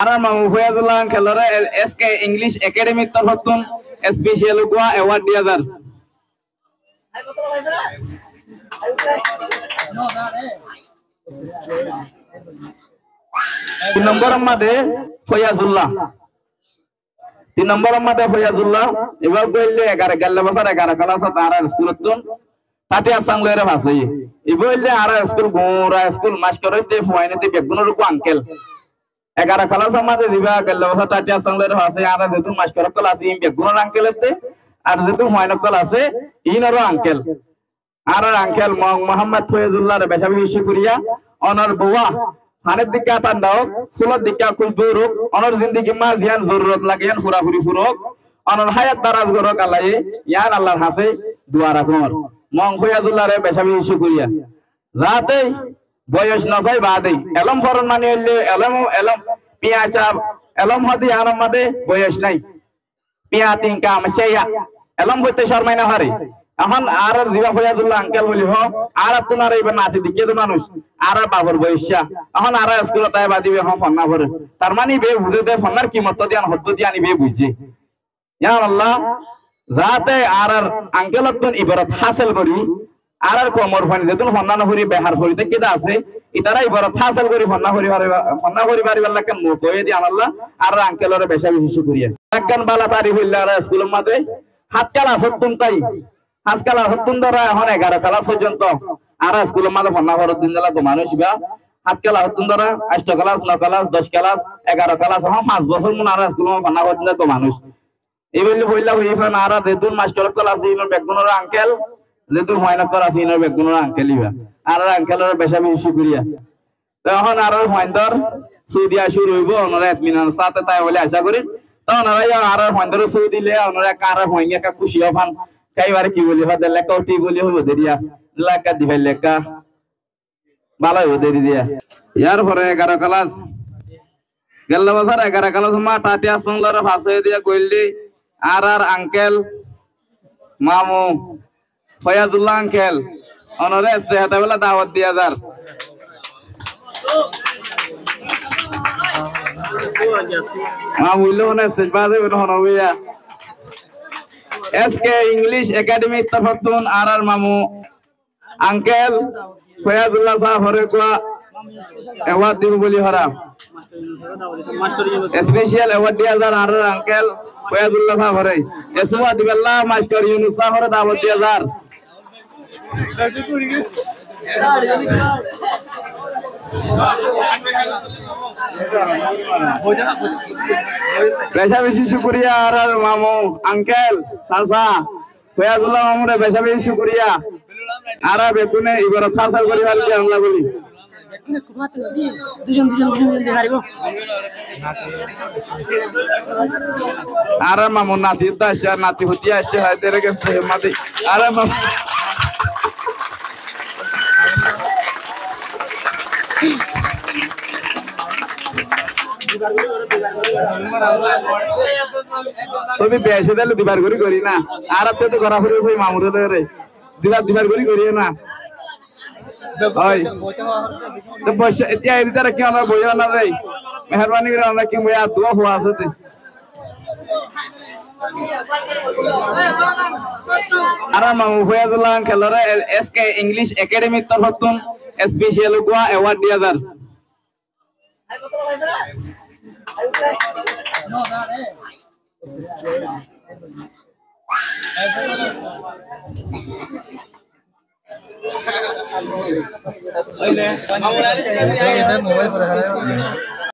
Ara mamu Fayazullah খেলরে SK English academic তরফতুন special কোয়া অ্যাওয়ার্ড দিয়া যার 3 নম্বর আমাদের ফয়াজুল্লাহ 3 নম্বর আমাদের ফয়াজুল্লাহ এবার কইলে 11 বছর 11 ক্লাস তারা স্কুলতুন তাতে আসাংলেরে ভাষাই এই বললে আর স্কুল গোরা স্কুল মাস্টারতে ফয়নেতে বেগুনের কো আঙ্কেল 11 ক্লাস আমাদের দিবা 11 বছর তাতে আসাংলেরে ভাষাই আর যেতু মাস্টার ক্লাস ইম বেগুনের আঙ্কেলতে আর যেতু ফয়ন ক্লাস আছে ইনরো আঙ্কেল আর আঙ্কেল মোহাম্মদ ফয়াজুল্লাহর বেশাবি শুকরিয়া অনর বুয়া হানের দিকে আতান দাও ফুলর দিকে কুলবুরুক অনর জিন্দেগি মা জিয়ান জরুরত লাগেন ফুরাফুরি ফুরক অনর হায়াত দারাজ গরক আল্লাহ ইয়ান আল্লাহর হাসে দোয়া রাখুন মং ফয়াজুল্লাহর বেশাবি শুকরিয়া যাতে বয়স নসাই বাদে এলম ফরন মানে হইলে এলম পিয়াচা এলম হদি আনম মাদে বয়স নাই পিয়া তিনকা আমশাইয়া এলম হইতে শর্মাই না হারে এখন আর দিবা ফয়াজুল্লাহ আঙ্কেল বলি হ আর তোমার এইবার নাচি দিকে তো মানুষ আর বাবর বয়সা এখন আর স্কুল তাই বাদিবে হ ফন্না ভরে তার মানে বে বুঝে দে ফন্নার কিমত দিয়ান হদ্দ দিয়ানি বে বুঝে ইয়া আল্লাহ যাতে আর আঙ্কেল তুন ইবারত হাসিল করি আর কোমর ফানি যেতুন ফন্না না করি বেহার ফরিতে কিদা আছে ইতারা ইবারত হাসিল করি ফন্না করি বাড়িবার লাগেন মো কই দি আল্লাহ আর আঙ্কেলরে বেশা বেশি শুকরিয়া একখান বালা তারিফ হইলা আর স্কুলের মধ্যে হাত কালা সত্তুন তাই আজকাল হতুন ধরা এখন 11 ক্লাস পর্যন্ত আর স্কুলের মাঝে ফন্না ভরত দিন দিলা তো মানুষ বা আজকাল হতুন ধরা 8 ক্লাস 9 ক্লাস 10 ক্লাস 11 ক্লাস এখন 5 বছর মন আর স্কুলের ফন্না ভরত দিন তো মানুষ এই বলি হইলা হইফান আর যেতুন মাস্টার ক্লাস দিন বেগুনের আঙ্কেল যেতুন হয়না ক্লাস দিন বেগুনের আঙ্কেল ইবা আর আঙ্কেলের বেশা বেশি শুকরিয়া তখন আর ফাইন্দর সুদিয়া শুরু হইব ওনারা এতমিনার সাথে তাই বলে আশা করি তখন আর ফাইন্দর সুদি দিলে ওনারা কার হইঙ্গা কা খুশি হফান কাইবারে কি বলি হদে লেখা উঠি বলি হবো দেরিয়া লেখা দিবে লেখা ভালো হবো দেরি দিয়া ইয়ার পরে 11 ক্লাস গেল বছর 11 ক্লাস মা টাটিয়া সংলার ভাষায় দিয়া কইলি আর আঙ্কেল মামু ফয়াজুল্লাহ আঙ্কেল অনরে স্টেহাতে বেলা দাওয়াত দিয়া যার মামু ইলো না সেজবাদে হনবিয়া এসকে ইংলিশ একাডেমি তরফতুন আর মামু আঙ্কেল ফয়াজুল্লাহ সাহেব হরে কোয়া অ্যাওয়ার্ড দিব বলি হরা স্পেশাল অ্যাওয়ার্ড দিয়া যার আর আঙ্কেল ফয়াজুল্লাহ সাহেব হরে এসওয়া দিবেল্লাহ মাস্টার ইউনুস সাহেব হরে দাওয়াত দিয়া যার বেশা বেশি শুকরিয়া আর মামু আঙ্কেল চাচা ফয়াজুল্লাহ মামুরে বেশা বেশি শুকরিয়া আর বেগুনে এবার থাসাল করি ভালো আমরা বলি আর মামু নাতি আসছে নাতি হতি আসছে হায়দের গেছে মাতি আর মামু সবই বেশি দিলে দিবার করি না আর তো করা ফুরে ওই মামুরে রে দিবার করি না হয় তো বসে এতিয়া এই তারা কি আমরা বইয়া না রে মেহরবানি করে আমরা কি বইয়া দোয়া হওয়া আছে আর মামু ফয়াজুল্লাহ খেলরে এসকে ইংলিশ একাডেমিক তরফতুন স্পেশাল কোয়া অ্যাওয়ার্ড দিয়া যার মোবাইল